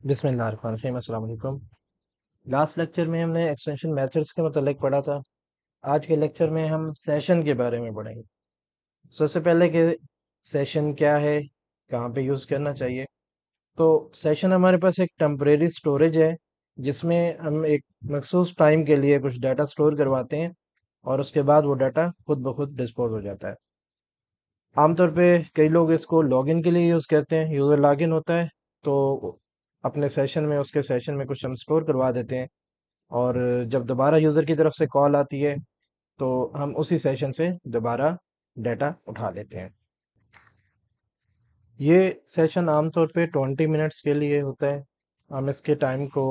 बिस्मिल्लाहिर्रहमानिर्रहीम अस्सलाम वालेकुम। लास्ट लेक्चर में हमने एक्सटेंशन मेथड्स के मतलब पढ़ा था। आज के लेक्चर में हम सेशन के बारे में पढ़ेंगे। सबसे पहले कि सेशन क्या है, कहाँ पे यूज़ करना चाहिए। तो सेशन हमारे पास एक टेम्परेरी स्टोरेज है जिसमें हम एक मखसूस टाइम के लिए कुछ डाटा स्टोर करवाते हैं और उसके बाद वो डाटा खुद ब खुद डिस्पोज हो जाता है। आमतौर पे कई लोग इसको लॉगिन के लिए यूज़ करते हैं, यूज़र लॉगिन होता है तो अपने सेशन में उसके सेशन में कुछ हम स्टोर करवा देते हैं और जब दोबारा यूज़र की तरफ से कॉल आती है तो हम उसी सेशन से दोबारा डाटा उठा लेते हैं। ये सेशन आमतौर पे 20 मिनट्स के लिए होता है। हम इसके टाइम को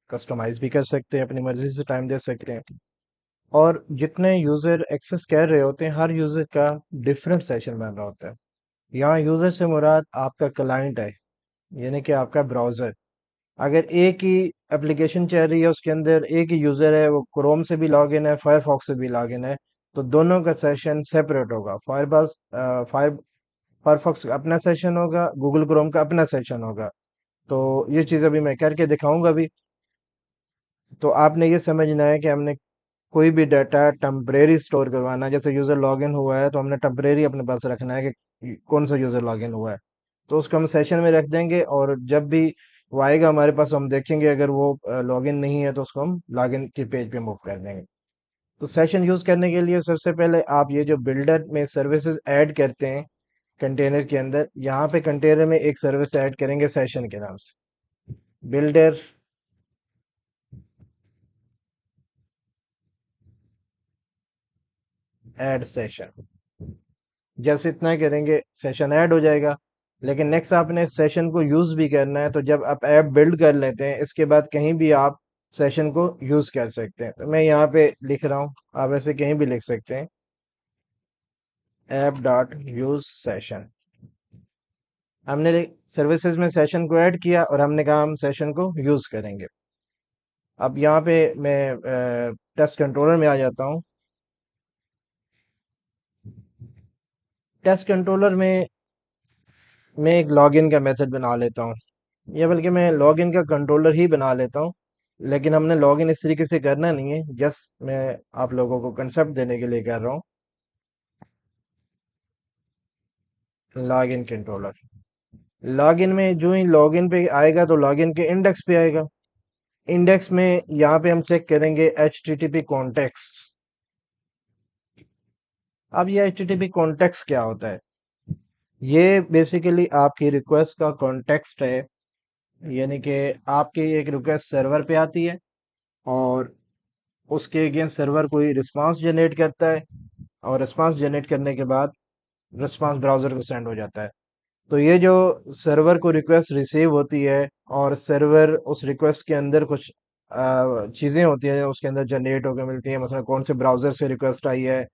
कस्टमाइज भी कर सकते हैं, अपनी मर्ज़ी से टाइम दे सकते हैं। और जितने यूज़र एक्सेस कर रहे होते हैं हर यूज़र का डिफरेंट सेशन बन रहा होता है। यहाँ यूज़र से मुराद आपका क्लाइंट है, यानी कि आपका ब्राउज़र। अगर एक ही एप्लीकेशन चल रही है, उसके अंदर एक ही यूज़र है, वो क्रोम से भी लॉगिन है, फायरफॉक्स से भी लॉगिन है, तो दोनों का सेशन सेपरेट होगा। फायरफॉक्स का अपना सेशन होगा, गूगल क्रोम का अपना सेशन होगा। तो ये चीज़ अभी मैं करके दिखाऊंगा भी। तो आपने ये समझना है कि हमने कोई भी डाटा टेम्परेरी स्टोर करवाना है। जैसे यूज़र लॉगिन हुआ है तो हमने टेम्परेरी अपने पास रखना है कि कौन सा यूज़र लॉगिन हुआ है, तो उसको हम सेशन में रख देंगे और जब भी वो आएगा हमारे पास हम देखेंगे, अगर वो लॉगिन नहीं है तो उसको हम लॉगिन के पेज पे मूव कर देंगे। तो सेशन यूज़ करने के लिए सबसे पहले आप ये जो बिल्डर में सर्विसेज ऐड करते हैं कंटेनर के अंदर, यहाँ पे कंटेनर में एक सर्विस ऐड करेंगे सेशन के नाम से, बिल्डर ऐड सेशन। जैसे इतना ही करेंगे सेशन ऐड हो जाएगा। लेकिन नेक्स्ट आपने सेशन को यूज़ भी करना है, तो जब आप ऐप बिल्ड कर लेते हैं इसके बाद कहीं भी आप सेशन को यूज़ कर सकते हैं। तो मैं यहाँ पे लिख रहा हूँ, आप ऐसे कहीं भी लिख सकते हैं, ऐप डॉट यूज सेशन। हमने सर्विसेज में सेशन को ऐड किया और हमने कहा हम सेशन को यूज़ करेंगे। अब यहाँ पे मैं टेस्ट कंट्रोलर में आ जाता हूँ। टेस्ट कंट्रोलर में मैं एक लॉगिन का मेथड बना लेता हूँ, या बल्कि मैं लॉगिन का कंट्रोलर ही बना लेता हूँ। लेकिन हमने लॉगिन इस तरीके से करना नहीं है, जस्ट मैं आप लोगों को कंसेप्ट देने के लिए कर रहा हूँ। लॉगिन कंट्रोलर, लॉगिन में जो ही लॉगिन पे आएगा तो लॉगिन के इंडेक्स पे आएगा। इंडेक्स में यहाँ पे हम चेक करेंगे H T T P context. अब ये H T T P context क्या होता है? ये बेसिकली आपकी रिक्वेस्ट का कॉन्टेक्स्ट है, यानी कि आपकी एक रिक्वेस्ट सर्वर पे आती है और उसके अगेंस्ट सर्वर कोई रिस्पांस जनरेट करता है और रिस्पांस जनरेट करने के बाद रिस्पांस ब्राउज़र को सेंड हो जाता है। तो ये जो सर्वर को रिक्वेस्ट रिसीव होती है और सर्वर उस रिक्वेस्ट के अंदर कुछ चीज़ें होती हैं उसके अंदर जनरेट होकर मिलती हैं, मतलब कौन से ब्राउज़र से रिक्वेस्ट आई है,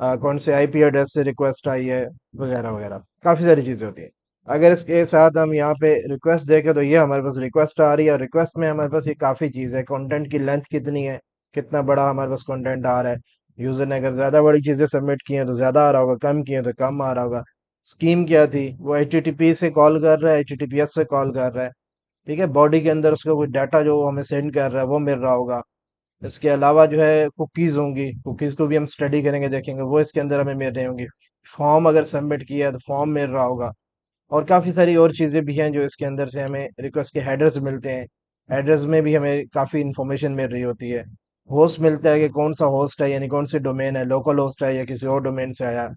कौन से आईपी एड्रेस से रिक्वेस्ट आई है, वगैरह वगैरह काफ़ी सारी चीज़ें होती हैं। अगर इसके साथ हम यहाँ पे रिक्वेस्ट देखें तो ये हमारे पास रिक्वेस्ट आ रही है और रिक्वेस्ट में हमारे पास ये काफ़ी चीज़ है, कंटेंट की लेंथ कितनी है, कितना बड़ा हमारे पास कंटेंट आ रहा है। यूज़र ने अगर ज़्यादा बड़ी चीज़ें सबमिट की हैं तो ज़्यादा आ रहा होगा, कम की हैं तो कम आ रहा होगा। स्कीम क्या थी, वो एच से कॉल कर रहा है, एच से कॉल कर रहा है। ठीक है, बॉडी के अंदर उसका कोई डाटा जो हमें सेंड कर रहा है वो मिल रहा होगा। इसके अलावा जो है कुकीज़ होंगी, कुकीज़ को भी हम स्टडी करेंगे, देखेंगे वो इसके अंदर हमें मिल रही होंगी। फॉर्म अगर सबमिट किया है तो फॉर्म मिल रहा होगा। और काफ़ी सारी और चीज़ें भी हैं जो इसके अंदर से हमें रिक्वेस्ट के हेडर्स मिलते हैं। हेडर्स में भी हमें काफ़ी इन्फॉर्मेशन मिल रही होती है। होस्ट मिलता है कि कौन सा होस्ट है, यानी कौन सी डोमेन है, लोकल होस्ट है या किसी और डोमेन से आया।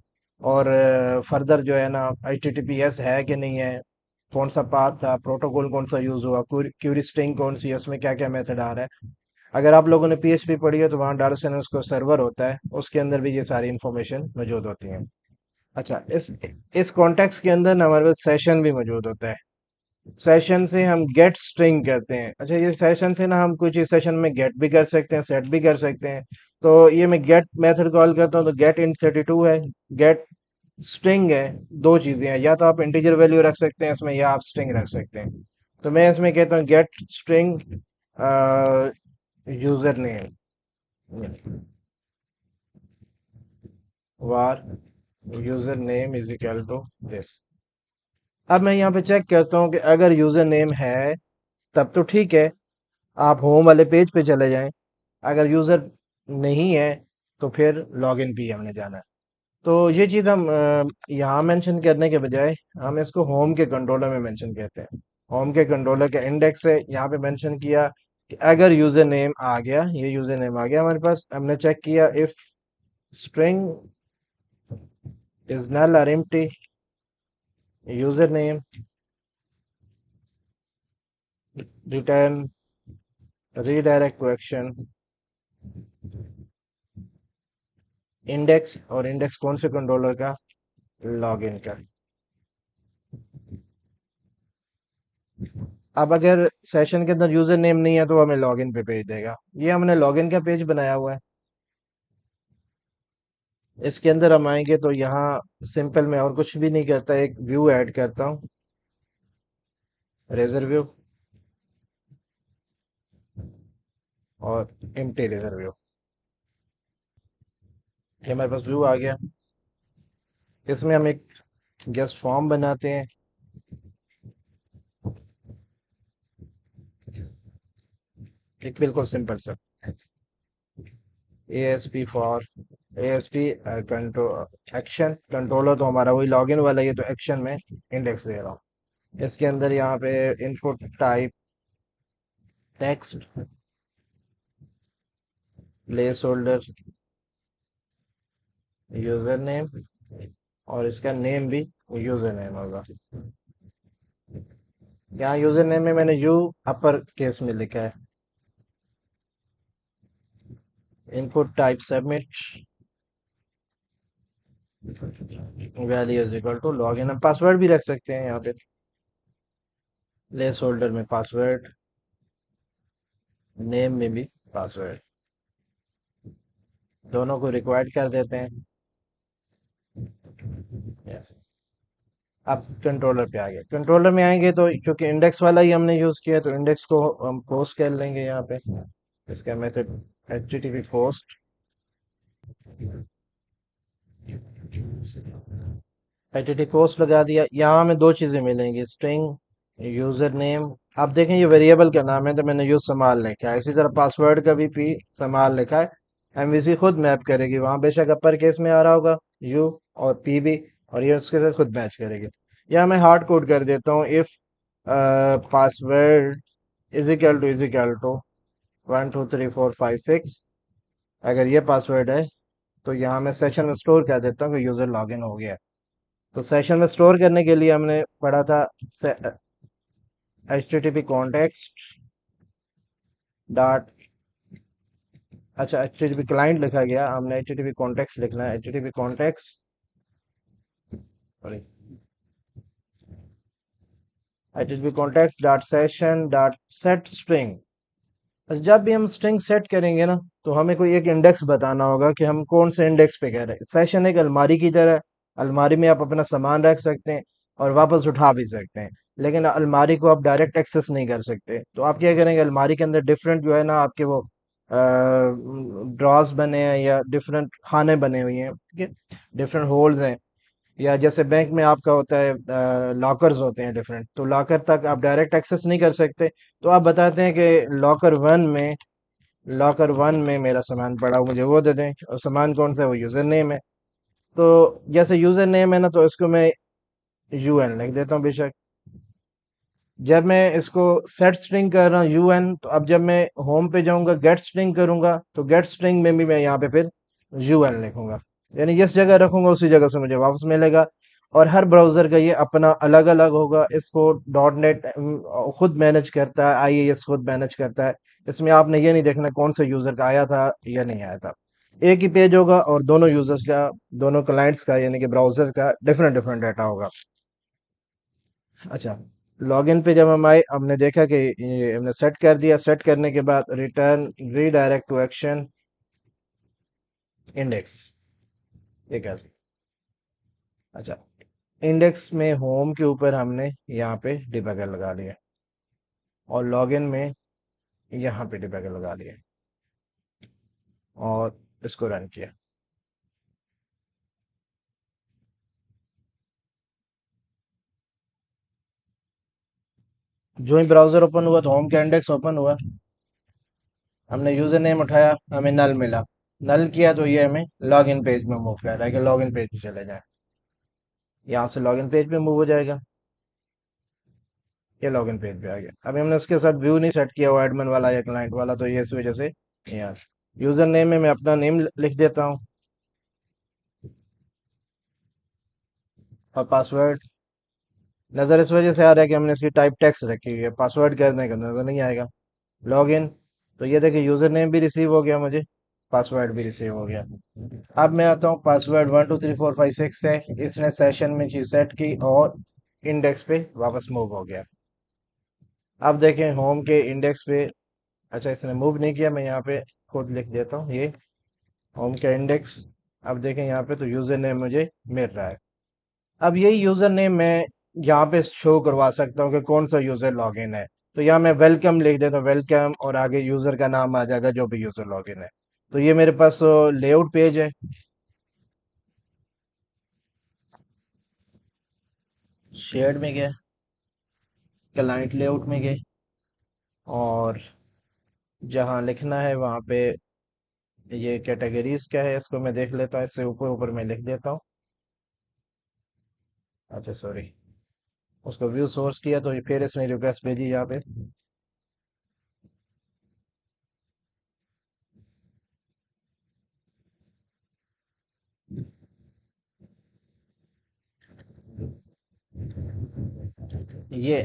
और फर्दर जो है ना HTTPS है कि नहीं है, कौन सा पाथ था, प्रोटोकॉल कौन सा यूज़ हुआ, क्यूरी स्ट्रिंग कौन सी है, उसमें क्या क्या मेथड आ रहा है। अगर आप लोगों ने PHP पढ़ी है तो वहाँ डाटा साइंस का सर्वर होता है, उसके अंदर भी ये सारी इन्फॉर्मेशन मौजूद होती है। अच्छा, इस कॉन्टेक्स्ट के अंदर ना हमारे पास सेशन भी मौजूद होता है। सेशन से हम गेट स्ट्रिंग कहते हैं। अच्छा, ये सेशन से ना हम कुछ इस सेशन में गेट भी कर सकते हैं, सेट भी कर सकते हैं। तो ये मैं गेट मेथड कॉल करता हूँ तो गेट int 32 है, गेट स्ट्रिंग है। दो चीजें हैं, या तो आप इंटीजर वैल्यू रख सकते हैं इसमें या आप स्ट्रिंग रख सकते हैं। तो मैं इसमें कहता हूँ get string user name var user name is equal to this. अब मैं यहाँ पे चेक करता हूँ कि अगर यूजर नेम है तब तो ठीक है, आप होम वाले पेज पे चले जाएं। अगर यूजर नहीं है तो फिर लॉगिन पे हमने जाना है। तो ये चीज़ हम यहाँ मेंशन करने के बजाय हम इसको होम के कंट्रोलर में मेंशन करते हैं। होम के कंट्रोलर का इंडेक्स है, यहाँ पे मेंशन किया कि अगर यूजर नेम आ गया, ये यूजर नेम आ गया हमारे पास, हमने चेक किया इफ स्ट्रिंग इज नल और empty user name return redirect to action index, और इंडेक्स कौन से कंट्रोलर का, लॉगिन का। अब अगर सेशन के अंदर यूजर नेम नहीं है तो हमें लॉगिन पे भेज देगा। ये हमने लॉगिन का पेज बनाया हुआ है। इसके अंदर हम आएंगे तो यहाँ सिंपल में और कुछ भी नहीं करता, एक व्यू ऐड करता हूँ, रेजर व्यू और एम्प्टी रेजर व्यू। ये हमारे पास व्यू आ गया। इसमें हम एक गेस्ट फॉर्म बनाते हैं। एक बिल्कुल सिंपल सा ASP for ASP control action controller, तो हमारा वही लॉगिन वाला, ये तो एक्शन में इंडेक्स दे रहा हूँ। इसके अंदर यहाँ पे input type text place holder user name, और इसका नेम भी यूजर नेम होगा। यहाँ यूजर नेम में मैंने यू अपर केस में लिखा है। Input type submit value is equal to login. हम पासवर्ड भी रख सकते हैं यहाँ पे, प्लेस होल्डर में पासवर्ड, नेम में भी पासवर्ड, दोनों को रिक्वायर्ड कर देते हैं। Yes. अब कंट्रोलर पे आ गए। कंट्रोलर में आएंगे तो क्योंकि इंडेक्स वाला ही हमने यूज किया तो इंडेक्स को हम पोस्ट कर लेंगे यहाँ पे। इसका method http post, http post लगा दिया। यहाँ हमें दो चीजें मिलेंगी, स्ट्रिंग यूजर नेम। आप देखें ये वेरिएबल का नाम है तो मैंने यूज समाल लिखा है, इसी तरह पासवर्ड का भी पी समाल लिखा है। एमवीसी खुद मैप करेगी, वहां बेशक अपर केस में आ रहा होगा यू और पी भी, और ये उसके साथ खुद मैच करेगी। या मैं हार्ड कोड कर देता हूँ, if password is equal to 1 2 3 4 5 6। अगर ये पासवर्ड है तो यहाँ मैं सेशन में स्टोर कर देता हूँ कि यूजर लॉगिन हो गया है। तो सेशन में स्टोर करने के लिए हमने पढ़ा था http कॉन्टेक्स्ट डॉट, अच्छा http क्लाइंट लिखा गया, हमने http कॉन्टेक्स्ट लिखना है, http context sorry http context dot session dot set string. जब भी हम स्ट्रिंग सेट करेंगे ना तो हमें कोई एक इंडेक्स बताना होगा कि हम कौन से इंडेक्स पे कह रहे हैं। सेशन एक अलमारी की तरह है, अलमारी में आप अपना सामान रख सकते हैं और वापस उठा भी सकते हैं, लेकिन अलमारी को आप डायरेक्ट एक्सेस नहीं कर सकते। तो आप क्या करेंगे, अलमारी के अंदर डिफरेंट जो है ना आपके वो ड्रॉज बने हैं या डिफरेंट खाने बने हुए हैं, ठीक है, डिफरेंट होल्स हैं। या जैसे बैंक में आपका होता है लॉकर्स होते हैं डिफरेंट, तो लॉकर तक आप डायरेक्ट एक्सेस नहीं कर सकते। तो आप बताते हैं कि लॉकर वन में मेरा सामान पड़ा हो, मुझे वो दे दें, और सामान कौन सा है, वो यूजर नेम है। तो जैसे यूजर नेम है ना तो इसको मैं UN लिख देता हूँ बेशक। जब मैं इसको सेट स्ट्रिंग कर रहा हूँ UN, तो अब जब मैं होम पे जाऊंगा गेट स्ट्रिंग करूंगा तो गेट स्ट्रिंग में भी मैं यहाँ पे फिर UN लिखूंगा, यानी जिस जगह रखूंगा उसी जगह से मुझे वापस मिलेगा। और हर ब्राउजर का ये अपना अलग अलग होगा। इसको डॉट नेट खुद मैनेज करता है, IIS खुद मैनेज करता है। इसमें आपने ये नहीं देखना कौन सा यूजर का आया था या नहीं आया था। एक ही पेज होगा और दोनों यूजर्स का, दोनों क्लाइंट्स का यानी कि ब्राउजर का डिफरेंट डिफरेंट डाटा होगा। अच्छा, लॉगिन पे जब हम आए हमने देखा कि ये हमने सेट कर दिया। सेट करने के बाद return redirect to action index, ये क्या। अच्छा, इंडेक्स में होम के ऊपर हमने यहाँ पे डिबगर लगा लिया और लॉगिन में यहाँ पे डिबगर लगा लिया और इसको रन किया। जो ही ब्राउजर ओपन हुआ तो होम का इंडेक्स ओपन हुआ, हमने यूजर नेम उठाया, हमें नल मिला। नल किया तो ये हमें लॉग इन पेज में मूव कर रहा है कि लॉग इन पेज पे चले जाए। यहाँ से लॉग इन पेज पे मूव हो जाएगा। ये लॉग इन पेज पे आ गया। अभी हमने उसके साथ व्यू नहीं सेट किया हुआ एडमिन वाला या क्लाइंट वाला, तो ये इस वजह से यहाँ यूजर नेम में मैं अपना नेम लिख देता हूँ और पासवर्ड। नज़र इस वजह से आ रहा है कि हमने इसकी टाइप टेक्स्ट रखी हुई है, पासवर्ड करने का नज़र नहीं आएगा। लॉग इन, तो ये देखिए यूजर नेम भी रिसीव हो गया मुझे, पासवर्ड भी रिसीव हो गया। अब मैं आता हूँ, पासवर्ड 123456 है, इसने सेशन में चीज सेट की और इंडेक्स पे वापस मूव हो गया। अब देखें होम के इंडेक्स पे, अच्छा इसने मूव नहीं किया, मैं यहाँ पे खुद लिख देता हूँ ये होम का इंडेक्स। अब देखें यहाँ पे तो यूजर नेम मुझे मिल रहा है। अब यही यूजर नेम मैं यहाँ पे शो करवा सकता हूँ कि कौन सा यूजर लॉगिन है। तो यहाँ मैं वेलकम लिख देता हूँ, वेलकम, और आगे यूजर का नाम आ जाएगा जो भी यूजर लॉगिन है। तो ये मेरे पास लेआउट पेज है। शेयर्ड में गए, क्लाइंट लेआउट में गए, और जहाँ लिखना है वहाँ पे ये कैटेगरीज क्या है इसको मैं देख लेता हूँ, इससे ऊपर ऊपर मैं लिख देता हूँ। अच्छा सॉरी, उसको व्यू सोर्स किया तो ये फिर इसने रिक्वेस्ट भेजी यहाँ पे। ये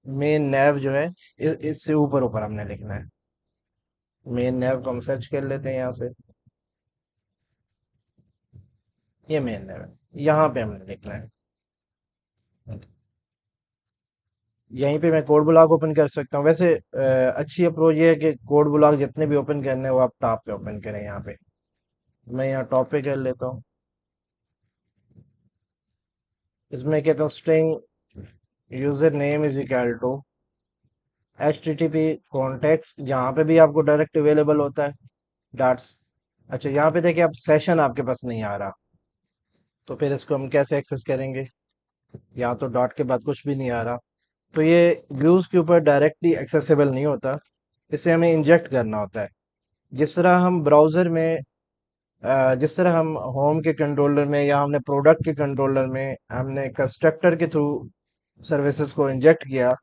मेन नैव जो है, इससे ऊपर ऊपर हमने लिखना है। मेन नैव को हम सर्च कर लेते हैं यहाँ से। ये मेन नैव है, यहाँ पे हमने लिखना है। यहीं पे मैं कोड ब्लॉक ओपन कर सकता हूँ। वैसे अच्छी अप्रोच ये है कि कोड ब्लॉक जितने भी ओपन करने हैं वो आप टॉप पे ओपन करें। यहाँ पे मैं यहाँ टॉप पे कर लेता हूँ। इसमें कहता हूँ string user name is equal to H T T P context, यहाँ पे भी आपको डायरेक्ट अवेलेबल होता है डाट्स। अच्छा यहाँ पे देखिए, अब सेशन आपके पास नहीं आ रहा, तो फिर इसको हम कैसे एक्सेस करेंगे? यहाँ तो डॉट के बाद कुछ भी नहीं आ रहा, तो ये व्यूज के ऊपर डायरेक्टली एक्सेसिबल नहीं होता, इसे हमें इंजेक्ट करना होता है। जिस तरह हम ब्राउजर में जिस तरह हम होम के कंट्रोलर में या हमने प्रोडक्ट के कंट्रोलर में हमने कंस्ट्रक्टर के थ्रू सर्विसेज को इंजेक्ट किया,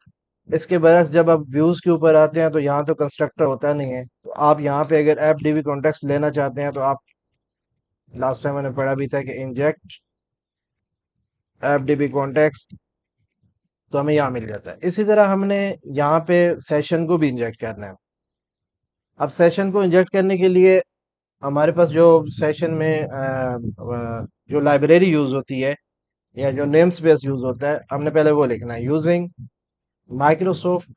इसके बरक्स जब आप व्यूज के ऊपर आते हैं तो यहाँ तो कंस्ट्रक्टर होता नहीं है। तो आप यहाँ पे अगर ऐप डीबी कॉन्टेक्स्ट लेना चाहते हैं तो आप, लास्ट टाइम मैंने पढ़ा भी था कि इंजेक्ट ऐप डीबी कॉन्टेक्स्ट, तो हमें यहाँ मिल जाता है। इसी तरह हमने यहाँ पे सेशन को भी इंजेक्ट करना है। अब सेशन को इंजेक्ट करने के लिए हमारे पास जो सेशन में जो लाइब्रेरी यूज होती है या जो नेम स्पेस यूज होता है, हमने पहले वो लिखना है, using Microsoft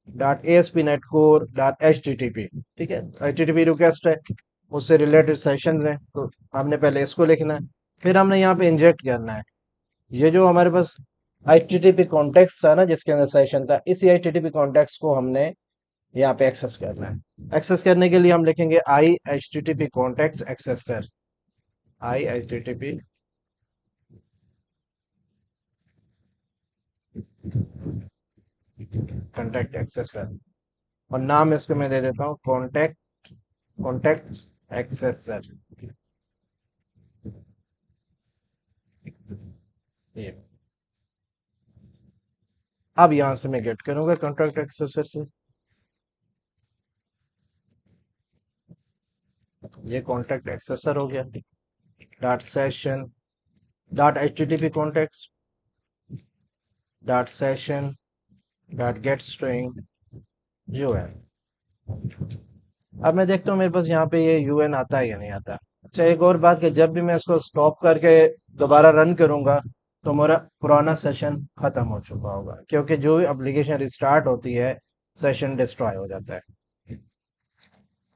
dot A S P net core dot H T T P. ठीक है, H T T P request है, उससे रिलेटेड सेशंस हैं, तो हमने पहले इसको लिखना है। फिर हमने यहाँ पे इंजेक्ट करना है। ये जो हमारे पास H T T P context था ना जिसके अंदर सेशन था, इसी H T T P context को हमने यहाँ पे एक्सेस करना है। एक्सेस करने के लिए हम लिखेंगे I H T T P contact accessor, I H T T P contact accessor, और नाम इसको मैं दे देता हूँ कॉन्टेक्ट एक्सेसर। ये, अब यहाँ से मैं गेट करूंगा कॉन्टेक्ट एक्सेसर से। ये कॉन्टेक्ट एक्सेसर हो गया। Dot session dot H T T P contact dot session dot gate string जो है। अब मैं देखता हूँ मेरे पास यहाँ पे ये यूएन आता है या नहीं आता। अच्छा एक और बात, कि जब भी मैं इसको स्टॉप करके दोबारा रन करूंगा तो मेरा पुराना सेशन खत्म हो चुका होगा, क्योंकि जो एप्लीकेशन रिस्टार्ट होती है सेशन डिस्ट्रॉय हो जाता है।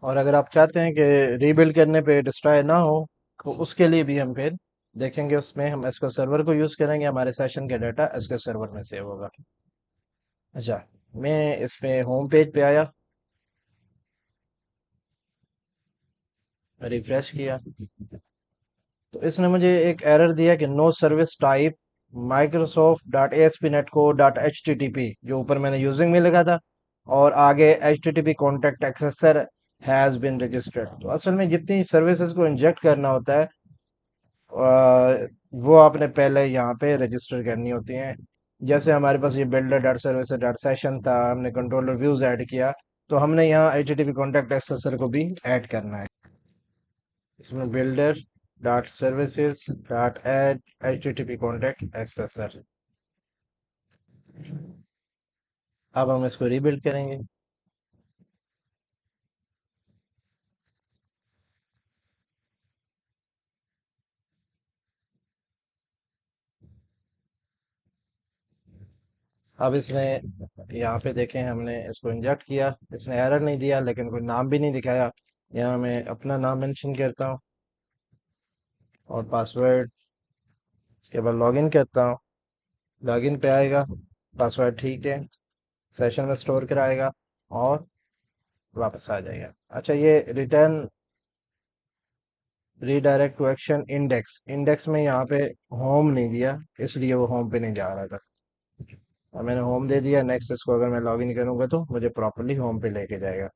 और अगर आप चाहते हैं कि रीबिल्ड करने पे डिस्ट्रॉय ना हो, तो उसके लिए भी हम फिर देखेंगे, उसमें हम एसक्यूएल सर्वर को यूज़ करेंगे, हमारे सेशन का डाटा एसक्यूएल सर्वर में सेव होगा। अच्छा, मैं इस पे होम पेज पे आया, रिफ्रेश किया, तो इसने मुझे एक एरर दिया कि no service type Microsoft dot A S P net को dot H T T P, जो ऊपर मैंने यूजिंग में लिखा था, और आगे H T T P contact accessor has been registered. तो असल में जितनी सर्विसेज को इंजेक्ट करना होता है, वो आपने पहले यहाँ पे रजिस्टर करनी होती हैं। जैसे हमारे पास ये builder dot service dot session था, हमने कंट्रोलर व्यूज ऐड किया, तो हमने यहाँ H T T P contact accessor को भी ऐड करना है। इसमें builder dot services dot add H T T P contact accessor. अब हम इसको रीबिल्ड करेंगे। अब इसमें यहाँ पे देखें, हमने इसको इंजेक्ट किया, इसने एरर नहीं दिया, लेकिन कोई नाम भी नहीं दिखाया। यहाँ मैं अपना नाम मेंशन करता हूँ और पासवर्ड, उसके बाद लॉगिन करता हूँ। लॉगिन पे आएगा, पासवर्ड ठीक है, सेशन में स्टोर कराएगा और वापस आ जाएगा। अच्छा, ये return redirect to action index, index में यहाँ पे होम नहीं दिया, इसलिए वो होम पे नहीं जा रहा था। अब मैंने होम दे दिया, नेक्स्ट इसको अगर मैं लॉगिन करूंगा तो मुझे प्रॉपरली होम पे लेके जाएगा।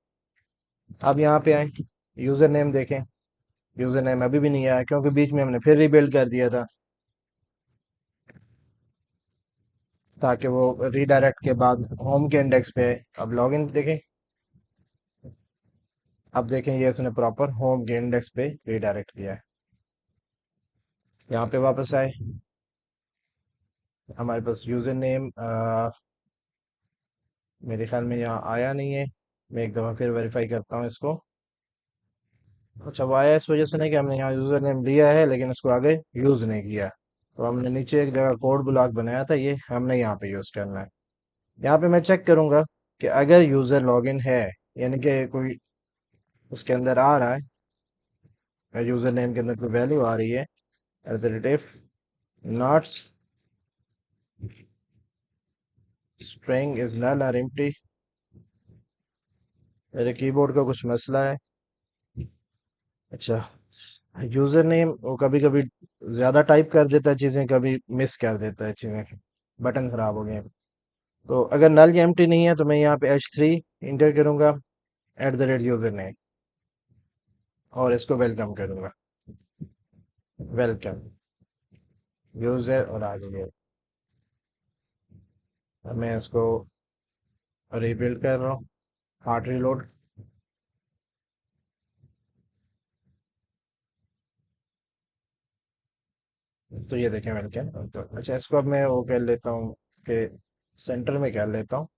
अब यहाँ पे आए, यूजर नेम देखें, यूजर नेम अभी भी नहीं आया, क्योंकि बीच में हमने फिर रीबिल्ड कर दिया था, ताकि वो रीडायरेक्ट के बाद होम के इंडेक्स पे आए। अब लॉगिन देखें, अब देखें ये इसने प्रॉपर होम के इंडेक्स पे रीडायरेक्ट किया है। यहाँ पे वापस आए, हमारे पास यूजर नेम मेरे ख्याल में यहाँ आया नहीं है। मैं एक दफ़ा फिर वेरीफाई करता हूँ इसको। अच्छा, वो आया इस वजह से नहीं कि हमने यहाँ यूजर नेम लिया है लेकिन इसको आगे यूज नहीं किया। तो हमने नीचे एक जगह कोड ब्लॉक बनाया था, ये हमने यहाँ पे यूज करना है। यहाँ पे मैं चेक करूंगा कि अगर यूजर लॉगिन है, यानी कि कोई उसके अंदर आ रहा है, यूजर नेम के अंदर कोई वैल्यू आ रही है, at the rate not string is null और एम्प्टी। मेरे कीबोर्ड का कुछ मसला है। अच्छा, यूजर नेम वो कभी कभी ज्यादा टाइप कर देता है चीजें, कभी मिस कर देता है चीजें, बटन खराब हो गए। तो अगर नल या एम्प्टी नहीं है तो मैं यहाँ पे H3 इंटर करूंगा, eight the rate user name, और इसको वेलकम करूंगा, वेलकम यूजर, और आगे ये। अब मैं इसको रीबिल्ड कर रहा हूँ, हार्ट रीलोड। तो ये देखें वेलकम। तो अच्छा, इसको अब मैं वो कर लेता हूँ, इसके सेंटर में कर लेता हूँ।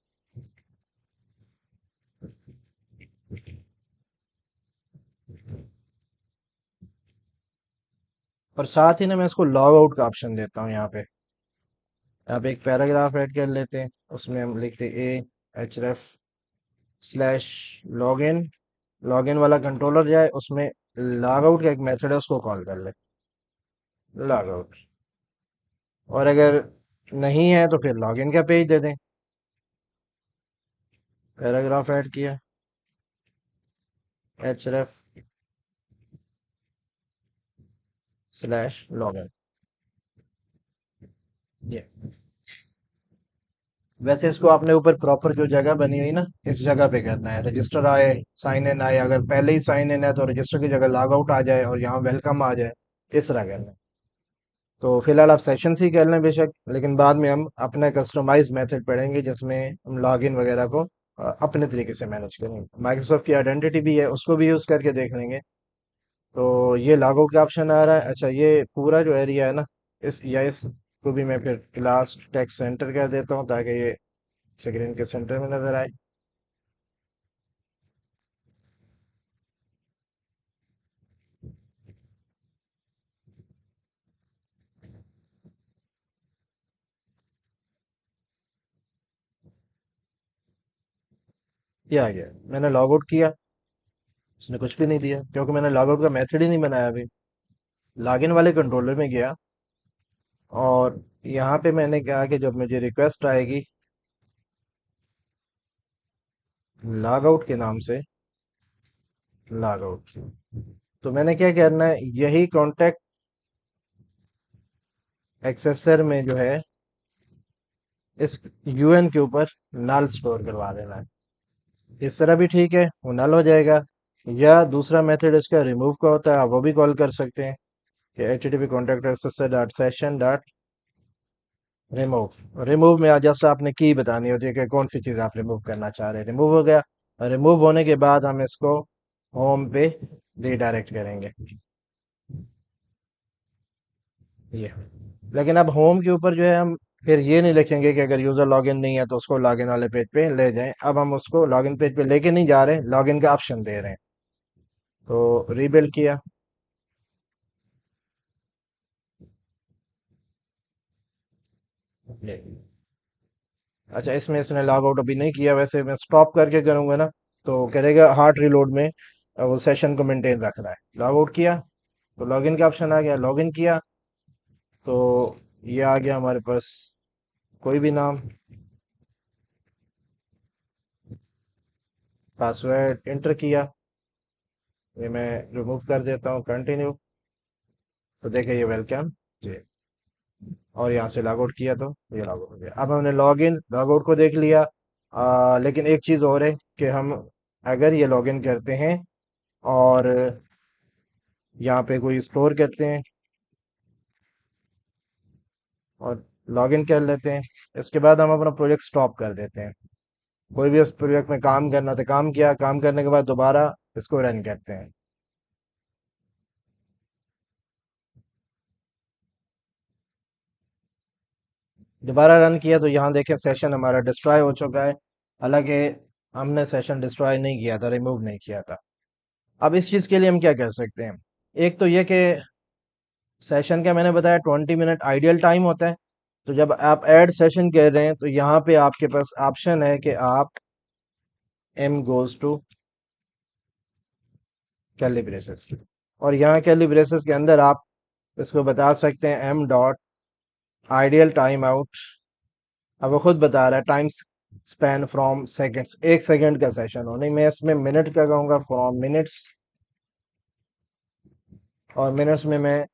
और साथ ही ना मैं इसको लॉग आउट का ऑप्शन देता हूँ यहाँ पे। यहाँ पे एक पैराग्राफ ऐड कर लेते हैं, उसमें हम लिखते A H ref slash login, login वाला कंट्रोलर जाए, उसमें लॉग आउट का एक मेथड है, उसको कॉल कर ले, लॉग आउट। और अगर नहीं है तो फिर लॉगिन का पेज दे दें। पैराग्राफ ऐड किया, एच रेफ स्लैश लॉगिन, ये। वैसे इसको आपने ऊपर प्रॉपर जो जगह बनी हुई ना, इस जगह पे करना है, रजिस्टर आए, साइन इन आए, अगर पहले ही साइन इन है तो रजिस्टर की जगह लॉग आउट आ जाए और यहाँ वेलकम आ जाए, इस तरह करना है। तो फिलहाल आप सेशन ही कर लें बेशक, लेकिन बाद में हम अपना कस्टमाइज मेथड पढ़ेंगे जिसमें हम लॉगिन वगैरह को अपने तरीके से मैनेज करेंगे। माइक्रोसॉफ्ट की आइडेंटिटी भी है, उसको भी यूज़ करके देख लेंगे। तो ये लॉग आउट का ऑप्शन आ रहा है। अच्छा, ये पूरा जो एरिया है ना, इस को भी मैं फिर क्लास टेक्स्ट सेंटर कर देता हूँ, ताकि ये स्क्रीन के सेंटर में नजर आए। ये आ गया, मैंने लॉग आउट किया, उसने कुछ भी नहीं दिया क्योंकि मैंने लॉग आउट का मेथड ही नहीं बनाया अभी। लॉगिन वाले कंट्रोलर में गया, और यहाँ पे मैंने कहा कि जब मुझे रिक्वेस्ट आएगी लॉग आउट के नाम से, लॉग आउट, तो मैंने क्या करना है, यही कॉन्टेक्ट एक्सेसर में जो है इस यूएन के ऊपर नल स्टोर करवा देना है। इस तरह भी ठीक है, वो नल हो जाएगा। या दूसरा मेथड इसका रिमूव का होता है, आप वो भी कॉल कर सकते हैं कि H T P contact accessor dot session dot remove. Remove में जस्ट आपने की बतानी होती है कि कौन सी चीज़ आप रिमूव करना चाह रहे हैं। रिमूव हो गया। रिमूव होने के बाद हम इसको होम पे रीडायरेक्ट करेंगे। ये, लेकिन अब होम के ऊपर जो है हम फिर ये नहीं लिखेंगे कि अगर यूज़र लॉगिन नहीं है तो उसको लॉगिन वाले पेज पे ले जाएं। अब हम उसको लॉगिन पेज पे लेके नहीं जा रहे, लॉगिन का ऑप्शन दे रहे हैं। तो रीबिल्ड किया। ये, अच्छा, इसमें इसने लॉग आउट अभी नहीं किया, वैसे मैं स्टॉप करके करूंगा ना तो करेगा हार्ट रीलोड में। वो सेशन को मेंटेन रख रहा है। लॉग आउट किया तो लॉगिन का ऑप्शन आ गया, लॉगिन किया तो ये आ गया हमारे पास कोई भी नाम, पासवर्ड इंटर किया। ये मैं रिमूव कर देता हूँ, कंटिन्यू। तो देखिए ये वेलकम जी। और यहाँ से लॉग आउट किया तो ये लॉग आउट हो गया। अब हमने लॉग इन लॉग आउट को देख लिया। लेकिन एक चीज़ और है कि हम अगर ये लॉग इन करते हैं और यहाँ पे कोई स्टोर करते हैं और लॉगिन कर लेते हैं, इसके बाद हम अपना प्रोजेक्ट स्टॉप कर देते हैं। कोई भी उस प्रोजेक्ट में काम करना था, काम किया, काम करने के बाद दोबारा इसको रन करते हैं। दोबारा रन किया तो यहाँ देखें सेशन हमारा डिस्ट्रॉय हो चुका है। हालांकि हमने सेशन डिस्ट्रॉय नहीं किया था, रिमूव नहीं किया था। अब इस चीज़ के लिए हम क्या कर सकते हैं? एक तो ये कि सेशन का मैंने बताया 20 मिनट आइडियल टाइम होता है। तो जब आप ऐड सेशन कर रहे हैं तो यहाँ पे आपके पास ऑप्शन है कि आप M goes to curly braces, और यहाँ कैली ब्रेसेस के अंदर आप इसको बता सकते हैं M dot ideal time out. अब वो खुद बता रहा है time span from seconds, 1 second का सेशन हो, नहीं मैं इसमें मिनट का कहूँगा, फ्रॉम मिनट्स। और मिनट्स में मैं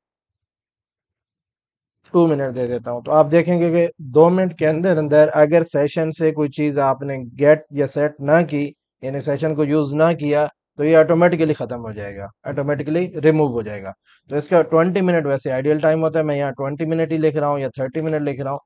2 मिनट दे देता हूँ। तो आप देखेंगे कि 2 मिनट के अंदर अंदर अगर सेशन से कोई चीज़ आपने गेट या सेट ना की, यानी सेशन को यूज़ ना किया, तो ये ऑटोमेटिकली ख़त्म हो जाएगा, ऑटोमेटिकली रिमूव हो जाएगा। तो इसका 20 मिनट वैसे आइडियल टाइम होता है, मैं यहाँ 20 मिनट ही लिख रहा हूँ या 30 मिनट लिख रहा हूँ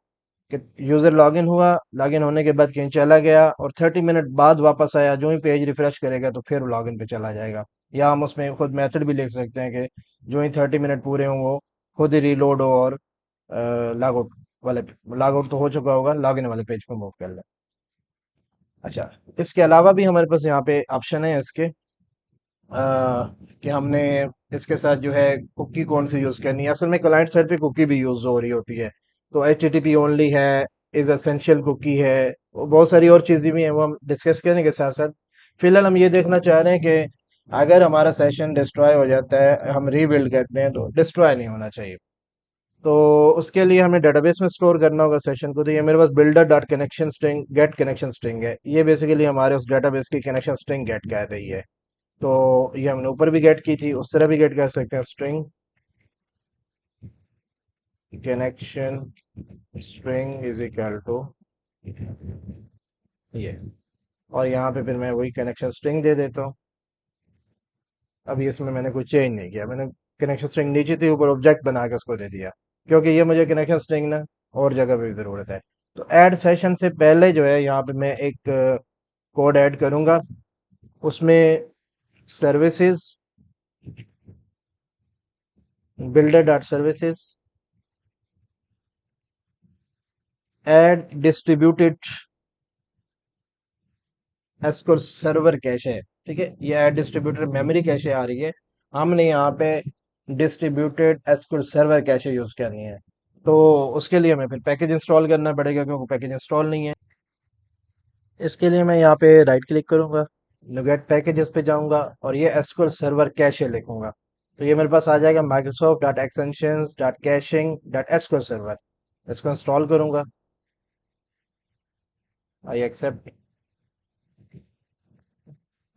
कि यूज़र लॉगिन हुआ, लॉगिन होने के बाद कहीं चला गया और 30 मिनट बाद वापस आया, जो ही पेज रिफ्रेश करेगा तो फिर लॉगिन पे चला जाएगा। या हम उसमें खुद मेथड भी लिख सकते हैं कि जो ही 30 मिनट पूरे हों वो खुद ही रीलोड हो और लॉग आउट वाले, लॉग आउट तो हो चुका होगा, लॉगिन वाले पेज पे मूव कर ले। अच्छा, इसके अलावा भी हमारे पास यहाँ पे ऑप्शन है इसके कि हमने इसके साथ जो है कुकी कौन सी यूज़ करनी है। असल में क्लाइंट साइड पे कुकी भी यूज़ हो रही होती है। तो एच टी पी ओनली है, इज एसेंशियल कुकी है, और बहुत सारी और चीज़ें भी हैं, वो हम डिस्कस करने के साथ साथ फिलहाल हम ये देखना चाह रहे हैं कि अगर हमारा सेशन डिस्ट्रॉय हो जाता है, हम रीबिल्ड करते हैं, तो डिस्ट्रॉय नहीं होना चाहिए। तो उसके लिए हमें डेटाबेस में स्टोर करना होगा सेशन को। तो ये मेरे पास builder dot connection string get connection string है, ये बेसिकली हमारे उस डेटाबेस की कनेक्शन स्ट्रिंग गेट कर रही है। तो ये हमने ऊपर भी गेट की थी, उस तरह भी गेट कर सकते हैं, string connection string is equal to ये। और यहाँ पे फिर मैं वही कनेक्शन स्ट्रिंग दे देता हूँ। अभी इसमें मैंने कोई चेंज नहीं किया, मैंने कनेक्शन स्ट्रिंग नीचे थी, ऊपर ऑब्जेक्ट बना के उसको दे दिया, क्योंकि ये मुझे कनेक्शन स्ट्रिंग ना और जगह पे भी ज़रूरत है। तो ऐड सेशन से पहले जो है यहाँ पे मैं एक कोड ऐड करूँगा, उसमें services builder dot services add distributed SQL server cache है। ठीक है, ये ऐड डिस्ट्रीब्यूटेड मेमोरी कैशे आ रही है, हमने यहाँ पे distributed SQL server cache use करनी है। तो उसके लिए हमें फिर पैकेज इंस्टॉल करना पड़ेगा, क्योंकि पैकेज इंस्टॉल नहीं है। इसके लिए मैं यहाँ पे राइट क्लिक करूंगा, नुगेट पैकेजेस पे जाऊंगा और ये एसक्यूएल सर्वर कैशे लिखूंगा। तो ये मेरे पास आ जाएगा Microsoft dot extensions dot caching dot SQL server. इसको इंस्टॉल करूंगा, आई एक्सेप्ट।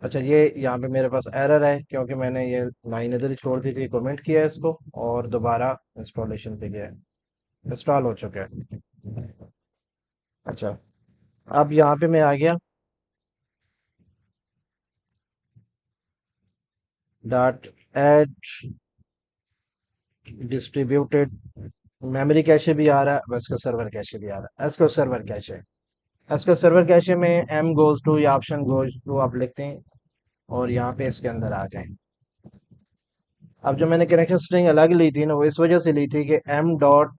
अच्छा, ये यहाँ पे मेरे पास एरर है क्योंकि मैंने ये लाइन इधर ही छोड़ दी थी, कमेंट किया है इसको और दोबारा इंस्टॉलेशन पे गया है। इंस्टॉल हो चुका है। अच्छा, अब यहाँ पे मैं आ गया dot add distributed memory cache भी आ रहा है, एसक्यूएल सर्वर कैशे भी आ रहा है। SQL server cache, SQL server cache में एम गोज टू या ऑप्शन गोज टू आप लिखते हैं और यहाँ पे इसके अंदर आ गए। अब जो मैंने कनेक्शन स्ट्रिंग अलग ली थी ना, वो इस वजह से ली थी कि एम डॉट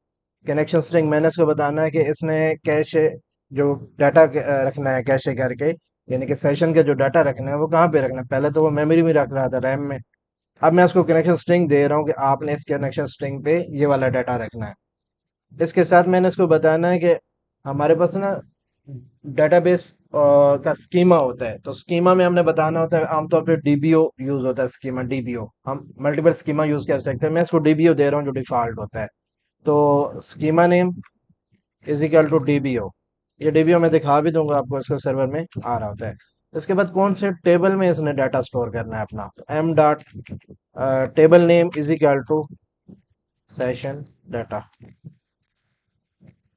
कनेक्शन स्ट्रिंग मैंने इसको बताना है कि इसने कैशे जो डाटा रखना है कैशे करके, यानी कि सेशन का जो डाटा रखना है वो कहाँ पे रखना है। पहले तो वो मेमोरी में रख रहा था, रैम में। अब मैं उसको कनेक्शन स्ट्रिंग दे रहा हूँ कि आपने इस कनेक्शन स्ट्रिंग पे ये वाला डाटा रखना है। इसके साथ मैंने इसको बताना है कि हमारे पास ना डेटाबेस का स्कीमा होता है, तो स्कीमा में हमने बताना होता है आमतौर पे डीबीओ यूज होता है। स्कीमा डीबीओ हम मल्टीपल स्कीमा यूज कर सकते हैं, मैं इसको डीबीओ दे रहा हूँ जो डिफॉल्ट होता है। तो schema name is equal to DBO, ये डीबीओ मैं दिखा भी दूंगा आपको, इसके सर्वर में आ रहा होता है। इसके बाद कौन से टेबल में इसने डाटा स्टोर करना है अपना, M dot table name is equal to session data.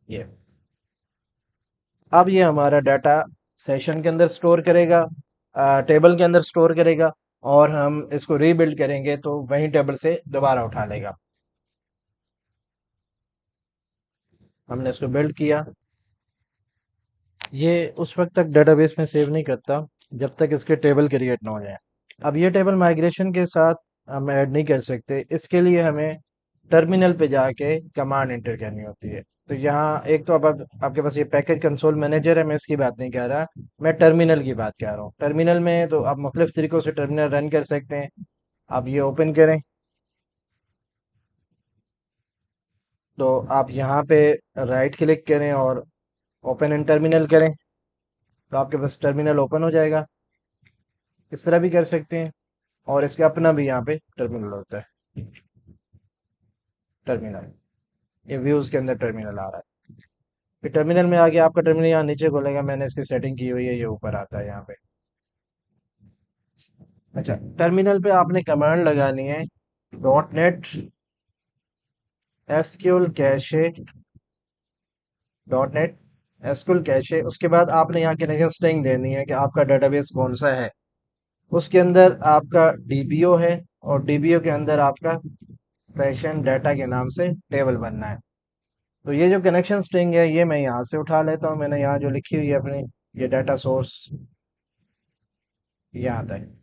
ये अब ये हमारा डाटा सेशन के अंदर स्टोर करेगा, टेबल के अंदर स्टोर करेगा, और हम इसको रीबिल्ड करेंगे तो वही टेबल से दोबारा उठा लेगा। हमने इसको बिल्ड किया, ये उस वक्त तक डेटाबेस में सेव नहीं करता जब तक इसके टेबल क्रिएट ना हो जाए। अब ये टेबल माइग्रेशन के साथ हम ऐड नहीं कर सकते, इसके लिए हमें टर्मिनल पे जाके कमांड एंटर करनी होती है। तो यहाँ एक तो अब आपके पास ये पैकेज कंसोल मैनेजर है, मैं इसकी बात नहीं कर रहा, मैं टर्मिनल की बात कर रहा हूँ। टर्मिनल में तो आप मुख्तलिफ तरीकों से टर्मिनल रन कर सकते हैं। आप ये ओपन करें, तो आप यहाँ पे राइट क्लिक करें और ओपन इन टर्मिनल करें, तो आपके पास टर्मिनल ओपन हो जाएगा। इस तरह भी कर सकते हैं, और इसके अपना भी यहाँ पे टर्मिनल होता है। टर्मिनल, ये व्यूज के अंदर टर्मिनल आ रहा है। फिर टर्मिनल में आगे आपका टर्मिनल यहाँ नीचे खोलेगा, मैंने इसकी सेटिंग की हुई है, ये ऊपर आता है यहाँ पे। अच्छा, टर्मिनल पे आपने कमांड लगानी है dot net SQL cache, dot net SQL cache. उसके बाद आपने यहाँ कनेक्शन स्ट्रिंग देनी है कि आपका डेटाबेस कौन सा है। उसके अंदर आपका डीबीओ है, और डीबीओ के अंदर आपका सेशन डाटा के नाम से टेबल बनना है। तो ये जो कनेक्शन स्ट्रिंग है ये मैं यहाँ से उठा लेता हूँ, मैंने यहाँ जो लिखी हुई है अपनी, ये डाटा सोर्स ये आता है।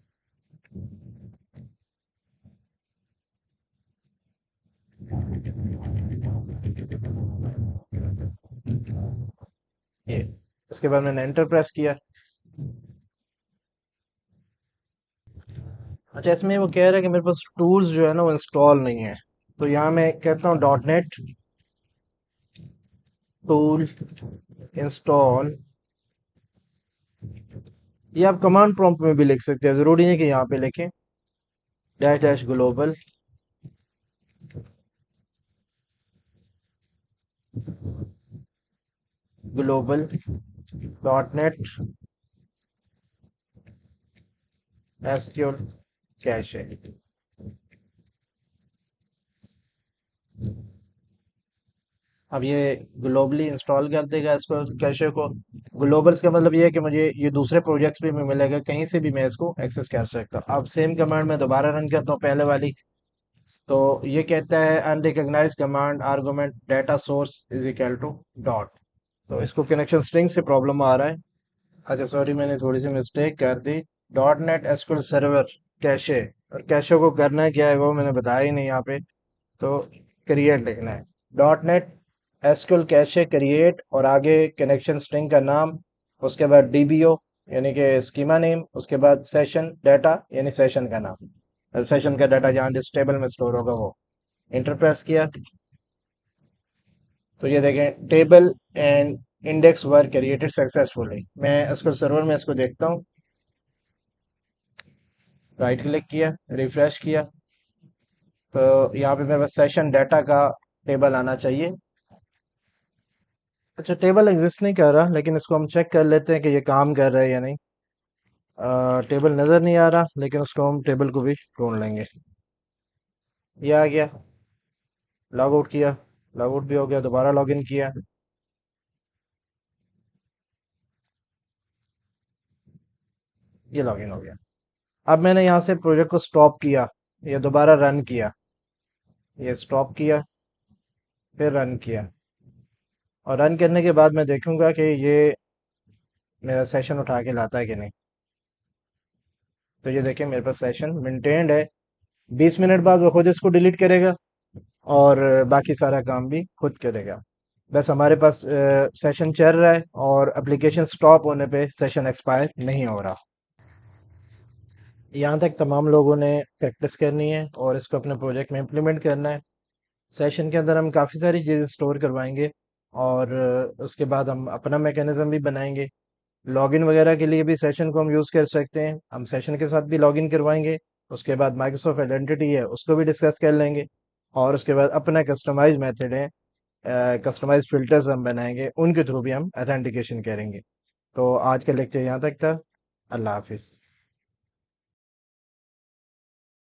ये, इसके बाद मैंने एंटर प्रेस किया। अच्छा, इसमें वो कह रहा है कि मेरे पास टूल्स जो है ना वो इंस्टॉल नहीं है, तो यहाँ मैं कहता हूँ डॉट नेट टूल इंस्टॉल। ये आप कमांड प्रॉम्प्ट में भी लिख सकते हैं, जरूरी है कि यहाँ पे लिखें dash dash global global dot net SQL cache. अब ये ग्लोबली इंस्टॉल कर देगा इसको, कैशे को। ग्लोबल्स का मतलब ये है कि मुझे ये दूसरे प्रोजेक्ट्स पे भी मिलेगा, कहीं से भी मैं इसको एक्सेस कर सकता हूँ। अब सेम कमांड में दोबारा रन करता हूँ, पहले वाली। तो ये कहता है unrecognised command argument data source is equal to dot. तो इसको कनेक्शन स्ट्रिंग से प्रॉब्लम आ रहा है। अच्छा सॉरी, मैंने थोड़ी सी मिस्टेक कर दी। Dot net SQL server cache, और कैशे को करना क्या है वो मैंने बताया ही नहीं यहाँ पे। तो क्रिएट लिखना है, dot net SQL cache create, और आगे कनेक्शन स्ट्रिंग का नाम, उसके बाद डीबीओ यानी कि स्कीमा नेम, उसके बाद सेशन डाटा यानी सेशन का नाम, सेशन का डाटा जहाँ जिस टेबल में स्टोर होगा वो। इंटर प्रेस किया, तो ये देखें table and index were created successfully. मैं इसको सर्वर में इसको देखता हूँ, राइट क्लिक किया, रिफ्रेश किया, तो यहाँ पे मेरे पास सेशन डाटा का टेबल आना चाहिए। अच्छा, टेबल एग्जिस्ट नहीं कर रहा, लेकिन इसको हम चेक कर लेते हैं कि ये काम कर रहा है या नहीं। टेबल नज़र नहीं आ रहा, लेकिन उसको हम टेबल को भी ढूंढ लेंगे। ये आ गया, लॉग आउट किया, लॉग आउट भी हो गया, दोबारा लॉगिन किया। ये लॉगिन हो गया। अब मैंने यहाँ से प्रोजेक्ट को स्टॉप किया, ये दोबारा रन किया, ये स्टॉप किया, फिर रन किया। और रन करने के बाद मैं देखूंगा कि ये मेरा सेशन उठा के लाता है कि नहीं। तो ये देखिए मेरे पास सेशन मेंटेन्ड है। 20 मिनट बाद वो खुद इसको डिलीट करेगा और बाकी सारा काम भी खुद करेगा। बस हमारे पास सेशन चल रहा है और एप्लीकेशन स्टॉप होने पे सेशन एक्सपायर नहीं हो रहा। यहाँ तक तमाम लोगों ने प्रैक्टिस करनी है और इसको अपने प्रोजेक्ट में इम्प्लीमेंट करना है। सेशन के अंदर हम काफ़ी सारी चीज़ें स्टोर करवाएंगे और उसके बाद हम अपना मैकेनिज्म भी बनाएंगे। लॉगिन वगैरह के लिए भी सेशन को हम यूज़ कर सकते हैं, हम सेशन के साथ भी लॉगिन करवाएंगे। उसके बाद माइक्रोसॉफ्ट आइडेंटिटी है उसको भी डिस्कस कर लेंगे। और उसके बाद अपना कस्टमाइज मेथड है, कस्टमाइज फिल्टर्स हम बनाएंगे, उनके थ्रू भी हम अथेंटिकेशन करेंगे। तो आज का लेक्चर यहाँ तक था। अल्लाह हाफिज़।